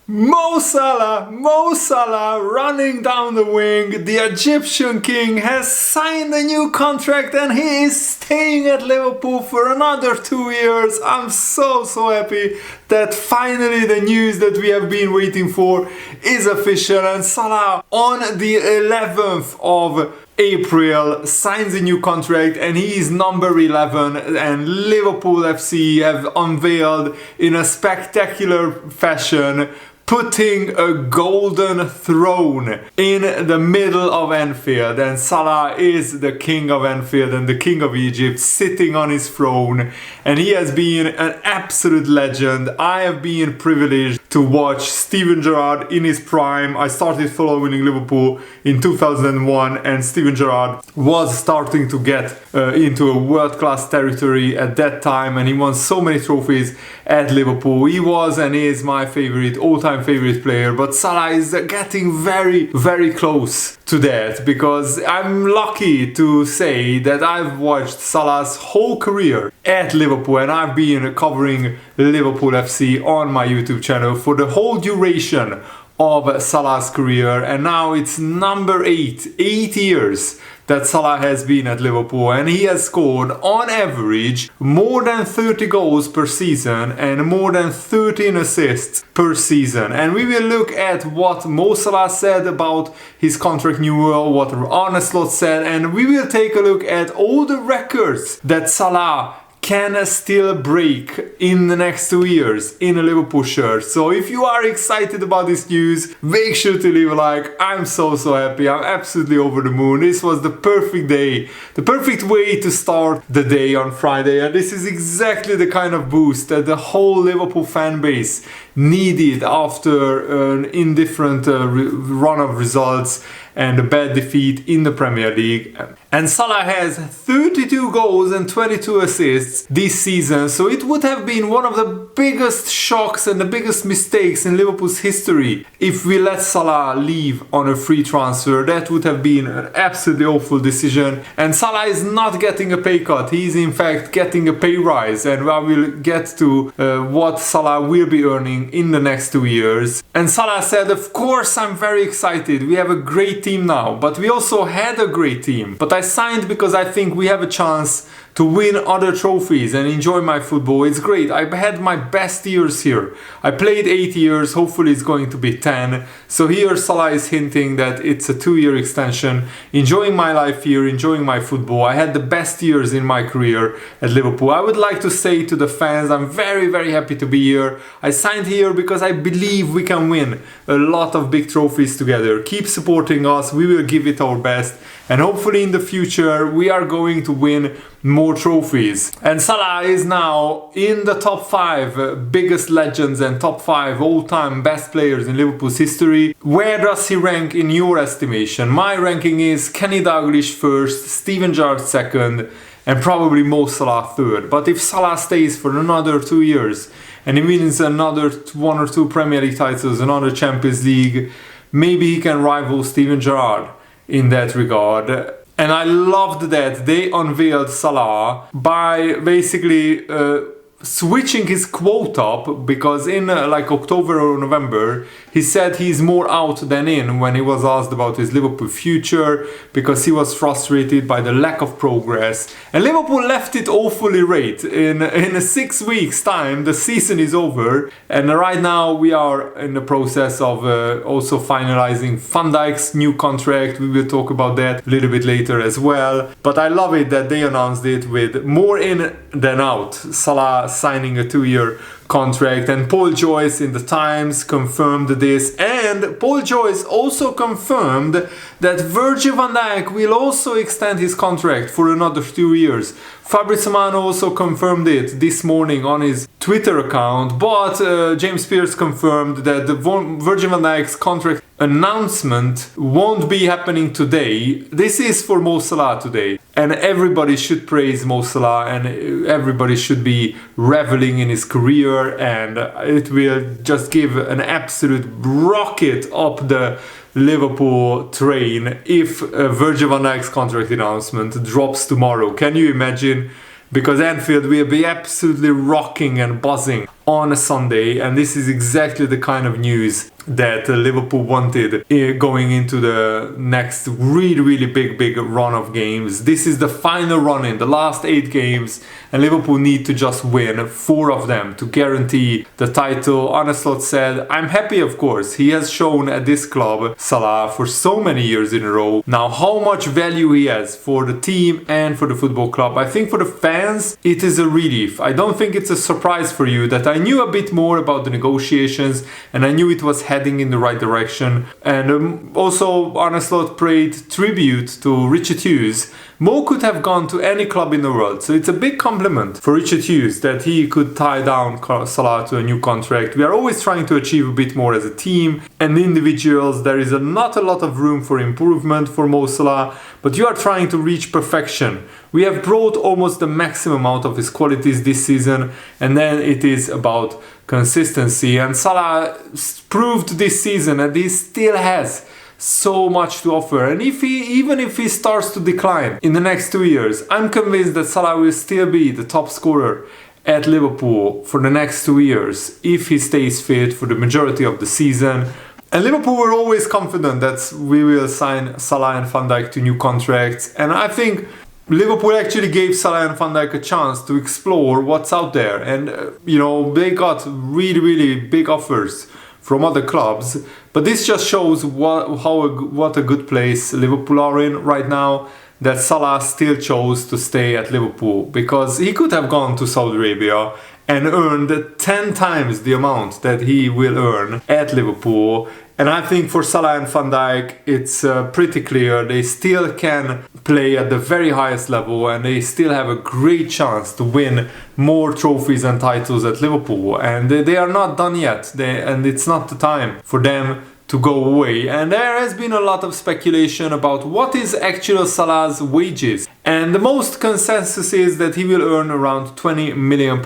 Mo Salah running down the wing. The Egyptian king has signed a new contract and he is staying at Liverpool for another 2 years. I'm so happy that finally the news that we have been waiting for is official, and Salah on the 11th of April signs a new contract and he is number 11, and Liverpool FC have unveiled in a spectacular fashion putting a golden throne in the middle of Anfield, and Salah is the king of Anfield and the king of Egypt sitting on his throne, and he has been an absolute legend. I have been privileged to watch Steven Gerrard in his prime. I started following Liverpool in 2001 and Steven Gerrard was starting to get into a world-class territory at that time, and he won so many trophies at Liverpool. He was and is my all-time favorite player, but Salah is getting very close to that, because I'm lucky to say that I've watched Salah's whole career at Liverpool, and I've been covering Liverpool FC on my YouTube channel for the whole duration of Salah's career, and now it's number 8 years that Salah has been at Liverpool, and he has scored on average more than 30 goals per season and more than 13 assists per season. And we will look at what Mo Salah said about his contract renewal, what Arne said, and we will take a look at all the records that Salah can still break in the next 2 years in a Liverpool shirt. So if you are excited about this news, make sure to leave a like. I'm so happy. I'm absolutely over the moon. This was the perfect day, the perfect way to start the day on Friday, and this is exactly the kind of boost that the whole Liverpool fan base needed after an indifferent run of results and a bad defeat in the Premier League. And Salah has 32 goals and 22 assists this season, so it would have been one of the biggest shocks and the biggest mistakes in Liverpool's history if we let Salah leave on a free transfer. That would have been an absolutely awful decision, and Salah is not getting a pay cut. He is in fact getting a pay rise, and I will get to what Salah will be earning in the next 2 years. And Salah said, of course I'm very excited, we have a great team now, but we also had a great team, but I signed because I think we have a chance to win other trophies and enjoy my football. It's great. I had my best years here. I played 8 years, hopefully it's going to be 10. So here Salah is hinting that it's a 2-year extension, enjoying my life here, enjoying my football. I had the best years in my career at Liverpool. I would like to say to the fans, I'm very happy to be here. I signed here because I believe we can win a lot of big trophies together. Keep supporting us, we will give it our best, and hopefully in the future we are going to win more trophies. And Salah is now in the top 5 biggest legends and top 5 all-time best players in Liverpool's history. Where does he rank in your estimation? My ranking is Kenny Dalglish first, Steven Gerrard second, and probably Mo Salah third. But if Salah stays for another 2 years and he wins another 1 or 2 Premier League titles, another Champions League, maybe he can rival Steven Gerrard in that regard. And I loved that they unveiled Salah by basically switching his quote up, because in like October or November he said he's more out than in when he was asked about his Liverpool future, because he was frustrated by the lack of progress, and Liverpool left it awfully late. In 6 weeks time the season is over, and right now we are in the process of also finalizing Van Dijk's new contract. We will talk about that a little bit later as well, but I love it that they announced it with more in than out. Salah signing a 2-year contract, and Paul Joyce in the Times confirmed this, and Paul Joyce also confirmed that Virgil van Dijk will also extend his contract for another 2 years. Fabrizio Romano also confirmed it this morning on his Twitter account, but James Pearce confirmed that the Virgil van Dijk's contract announcement won't be happening today. This is for Mo Salah today, and everybody should praise Mo Salah, and everybody should be reveling in his career, and it will just give an absolute rocket up the Liverpool train if Virgil van Dijk's contract announcement drops tomorrow. Can you imagine? Because Anfield will be absolutely rocking and buzzing on a Sunday, and this is exactly the kind of news that Liverpool wanted going into the next really big run of games. This is the final run in the last 8 games, and Liverpool need to just win 4 of them to guarantee the title. Arne said, "I'm happy, of course. He has shown at this club, Salah, for so many years in a row now how much value he has for the team and for the football club. I think for the fans it is a relief. I don't think it's a surprise for you that I knew a bit more about the negotiations, and I knew it was heading in the right direction." And also Arne Slot paid tribute to Richard Hughes. Mo could have gone to any club in the world, so it's a big compliment for Richard Hughes that he could tie down Salah to a new contract. We are always trying to achieve a bit more as a team and individuals. There is not a lot of room for improvement for Mo Salah, but you are trying to reach perfection. We have brought almost the maximum out of his qualities this season, and then it is about consistency. And Salah proved this season that he still has so much to offer, and even if he starts to decline in the next 2 years, I'm convinced that Salah will still be the top scorer at Liverpool for the next 2 years if he stays fit for the majority of the season. And Liverpool were always confident that we will sign Salah and Van Dijk to new contracts, and I think Liverpool actually gave Salah and Van Dijk a chance to explore what's out there, and they got really big offers from other clubs, but this just shows what a good place Liverpool are in right now, that Salah still chose to stay at Liverpool, because he could have gone to Saudi Arabia and earned 10 times the amount that he will earn at Liverpool. And I think for Salah and Van Dijk, it's pretty clear they still can play at the very highest level, and they still have a great chance to win more trophies and titles at Liverpool. And they are not done yet, and it's not the time for them to go away. And there has been a lot of speculation about what is actual Salah's wages. And the most consensus is that he will earn around £20 million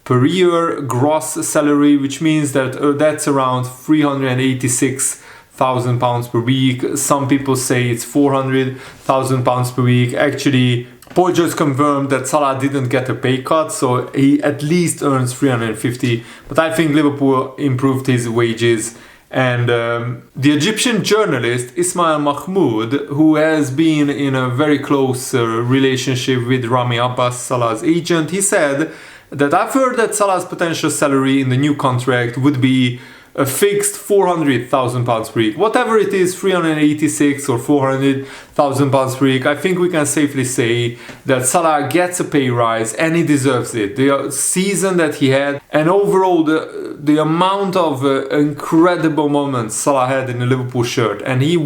per year gross salary, which means that that's around £386,000 per week. Some people say it's £400,000 per week. Actually, Paul just confirmed that Salah didn't get a pay cut, so he at least earns 350. But I think Liverpool improved his wages. And the Egyptian journalist Ismail Mahmoud, who has been in a very close relationship with Rami Abbas, Salah's agent, he said that I've heard that Salah's potential salary in the new contract would be a fixed £400,000 per week. Whatever it is, 386 or 400,000 pounds per week, I think we can safely say that Salah gets a pay rise, and he deserves it. The season that he had, and overall the amount of incredible moments Salah had in the Liverpool shirt, and he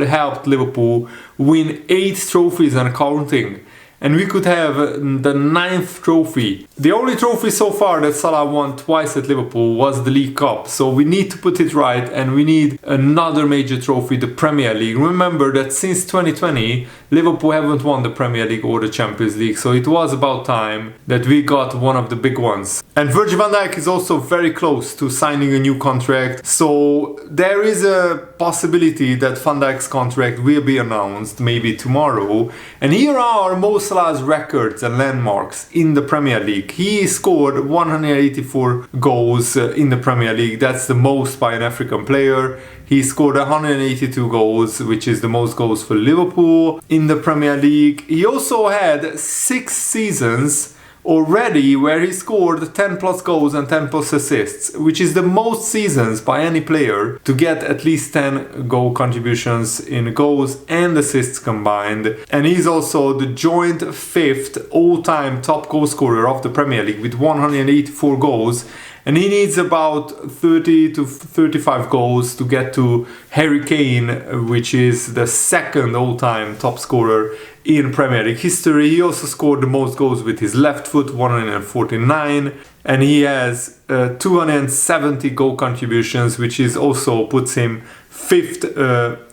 helped Liverpool win 8 trophies and counting. And we could have the 9th trophy. The only trophy so far that Salah won twice at Liverpool was the League Cup. So we need to put it right, and we need another major trophy, the Premier League. Remember that since 2020, Liverpool haven't won the Premier League or the Champions League. So it was about time that we got one of the big ones. And Virgil van Dijk is also very close to signing a new contract. So there is a possibility that Van Dijk's contract will be announced maybe tomorrow. And here are Mo Salah's records and landmarks in the Premier League. He scored 184 goals in the Premier League. That's the most by an African player. He scored 182 goals, which is the most goals for Liverpool in the Premier League. He also had 6 seasons already where he scored 10 plus goals and 10 plus assists, which is the most seasons by any player to get at least 10 goal contributions in goals and assists combined. And he's also the joint 5th all-time top goal scorer of the Premier League with 184 goals. And he needs about 30 to 35 goals to get to Harry Kane, which is the 2nd all-time top scorer in Premier League history. He also scored the most goals with his left foot, 149, and he has 270 goal contributions, which is also puts him 5th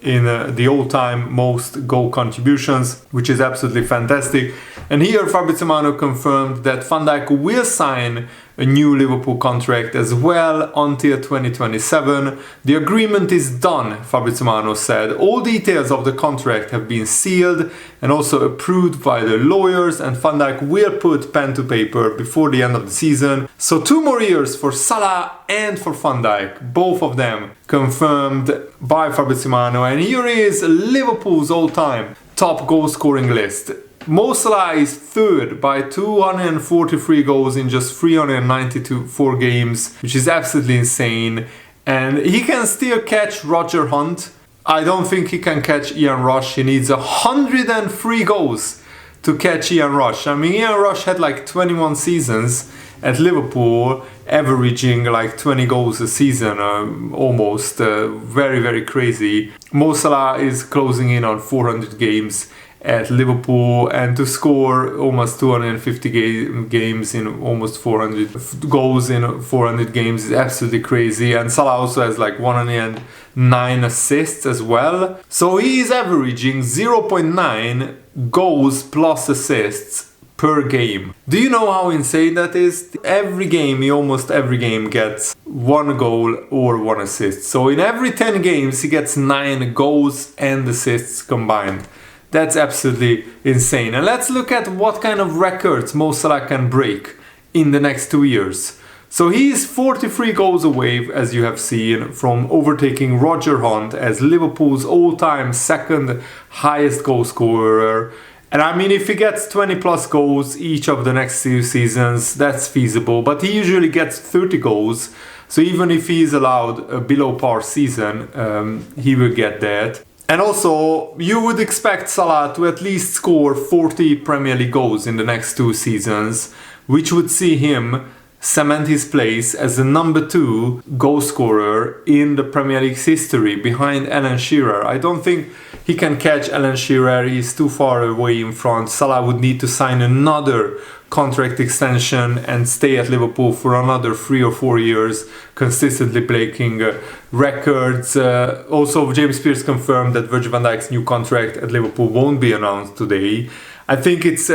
in the all-time most goal contributions, which is absolutely fantastic. And here Fabrizio Romano confirmed that Van Dijk will sign a new Liverpool contract as well until 2027. The agreement is done, Fabrizio Romano said. All details of the contract have been sealed and also approved by the lawyers, and Van Dijk will put pen to paper before the end of the season. So 2 more years for Salah and for Van Dijk, both of them confirmed by Fabrizio Romano. And here is Liverpool's all-time top goal scoring list. Mo Salah is third by 243 goals in just 394 games, which is absolutely insane. And he can still catch Roger Hunt. I don't think he can catch Ian Rush. He needs 103 goals to catch Ian Rush. I mean, Ian Rush had like 21 seasons at Liverpool, averaging like 20 goals a season, almost. Very, very crazy. Mo Salah is closing in on 400 games at Liverpool, and to score almost 250 games in almost 400 goals in 400 games is absolutely crazy. And Salah also has like 109 assists as well. So he is averaging 0.9 goals plus assists per game. Do you know how insane that is? Every game, almost every game, gets 1 goal or 1 assist. So in every 10 games, he gets 9 goals and assists combined. That's absolutely insane. And let's look at what kind of records Mo Salah can break in the next 2 years. So he's 43 goals away, as you have seen, from overtaking Roger Hunt as Liverpool's all-time second highest goal scorer. And I mean, if he gets 20 plus goals each of the next 2 seasons, that's feasible. But he usually gets 30 goals. So even if he is allowed a below par season, he will get that. And also, you would expect Salah to at least score 40 Premier League goals in the next 2 seasons, which would see him cement his place as the number 2 goal scorer in the Premier League's history, behind Alan Shearer. I don't think he can catch Alan Shearer. He's too far away in front. Salah would need to sign another contract extension and stay at Liverpool for another 3 or 4 years, consistently breaking records. Also, James Pearce confirmed that Virgil van Dijk's new contract at Liverpool won't be announced today. I think it's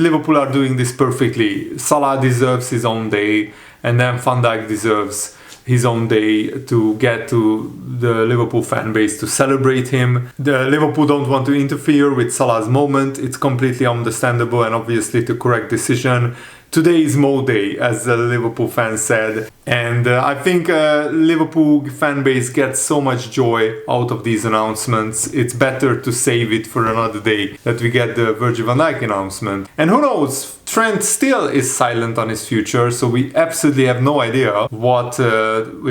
Liverpool are doing this perfectly. Salah deserves his own day, and then Van Dijk deserves his own day to get to the Liverpool fan base to celebrate him. The Liverpool don't want to interfere with Salah's moment. It's completely understandable and obviously the correct decision. Today is Mo Day, as the Liverpool fans said. And I think Liverpool fan base gets so much joy out of these announcements. It's better to save it for another day that we get the Virgil van Dijk announcement. And who knows, Trent still is silent on his future, so we absolutely have no idea what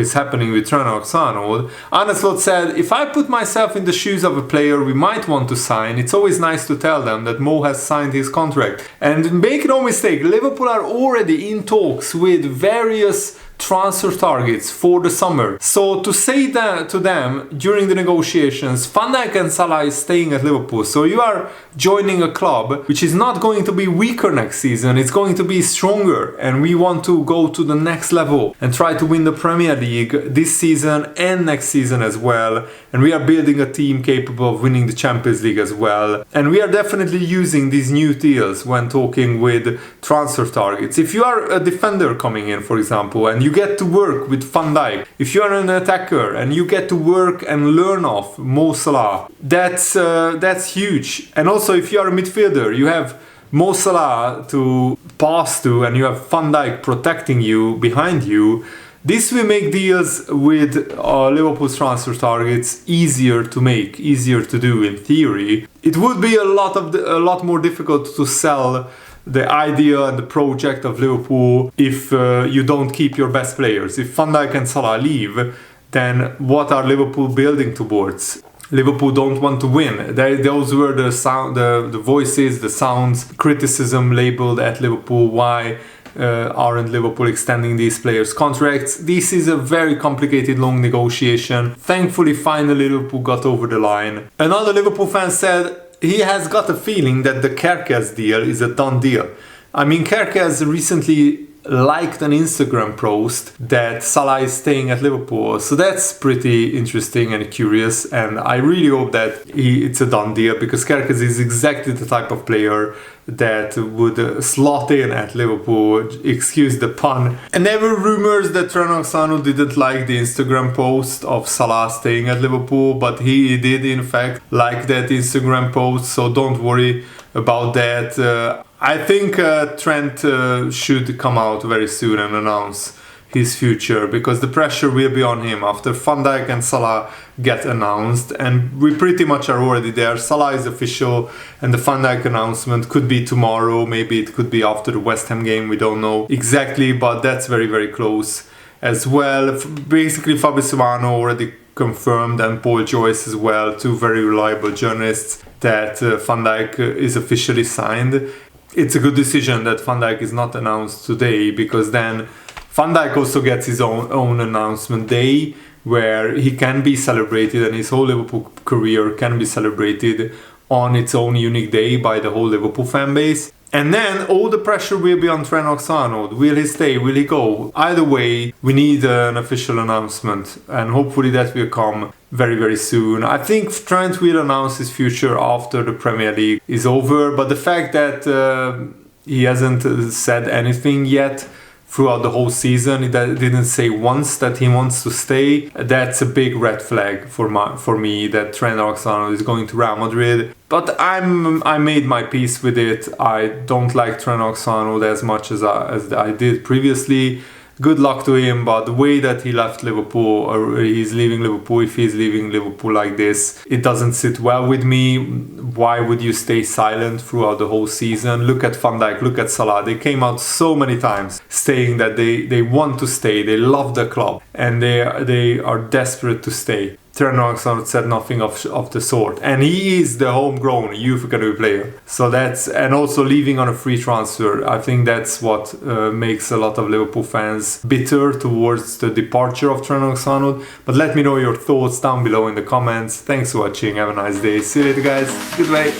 is happening with Trent Alexander-Arnold. Arne said, if I put myself in the shoes of a player we might want to sign, it's always nice to tell them that Mo has signed his contract. And make no mistake, Liverpool are already in talks with various transfer targets for the summer. So to say that to them during the negotiations, Van Dijk and Salah is staying at Liverpool. So you are joining a club which is not going to be weaker next season, it's going to be stronger, and we want to go to the next level and try to win the Premier League this season and next season as well. And we are building a team capable of winning the Champions League as well. And we are definitely using these new deals when talking with transfer targets. If you are a defender coming in, for example, and you get to work with Van Dijk, if you are an attacker and you get to work and learn off Mo Salah, that's huge. And also, if you are a midfielder, you have Mo Salah to pass to and you have Van Dijk protecting you behind you. This will make deals with Liverpool's transfer targets easier to make, easier to do in theory. It would be a lot more difficult to sell the idea and the project of Liverpool if you don't keep your best players. If Van Dijk and Salah leave, then what are Liverpool building towards? Liverpool don't want to win. Those were the voices, the sounds, criticism labeled at Liverpool. Why aren't Liverpool extending these players' contracts? This is a very complicated, long negotiation. Thankfully, finally Liverpool got over the line. Another Liverpool fan said he has got a feeling that the Kerkez deal is a done deal. I mean, Kerkez recently liked an Instagram post that Salah is staying at Liverpool. So that's pretty interesting and curious, and I really hope that it's a done deal, because Kerkez is exactly the type of player that would slot in at Liverpool, excuse the pun. And there were rumors that Trent Alexander didn't like the Instagram post of Salah staying at Liverpool, but he did in fact like that Instagram post, so don't worry about that. I think Trent should come out very soon and announce his future, because the pressure will be on him after Van Dijk and Salah get announced, and we pretty much are already there. Salah is official, and the Van Dijk announcement could be tomorrow, maybe it could be after the West Ham game, we don't know exactly, but that's very, very close as well. Basically, Fabio Silvano already confirmed, and Paul Joyce as well, two very reliable journalists, that Van Dijk is officially signed. It's a good decision that Van Dijk is not announced today, because then Van Dijk also gets his own announcement day where he can be celebrated, and his whole Liverpool career can be celebrated on its own unique day by the whole Liverpool fan base. And then all the pressure will be on Trent Alexander-Arnold. Will he stay? Will he go? Either way, we need an official announcement, and hopefully that will come very, very soon. I think Trent will announce his future after the Premier League is over, but the fact that he hasn't said anything yet throughout the whole season, he didn't say once that he wants to stay, that's a big red flag for me that Trent Alexander is going to Real Madrid. But I made my peace with it. I don't like Trent Alexander as much as I did previously. Good luck to him, but the way that he left Liverpool, or he's leaving Liverpool, if he's leaving Liverpool like this, it doesn't sit well with me. Why would you stay silent throughout the whole season? Look at Van Dijk, look at Salah. They came out so many times saying that they want to stay, they love the club, and they are desperate to stay. Trent Alexander said nothing of the sort, and he is the homegrown youth academy player. So that's, and also leaving on a free transfer. I think that's what makes a lot of Liverpool fans bitter towards the departure of Trent Alexander. But let me know your thoughts down below in the comments. Thanks for watching. Have a nice day. See you later, guys. Goodbye.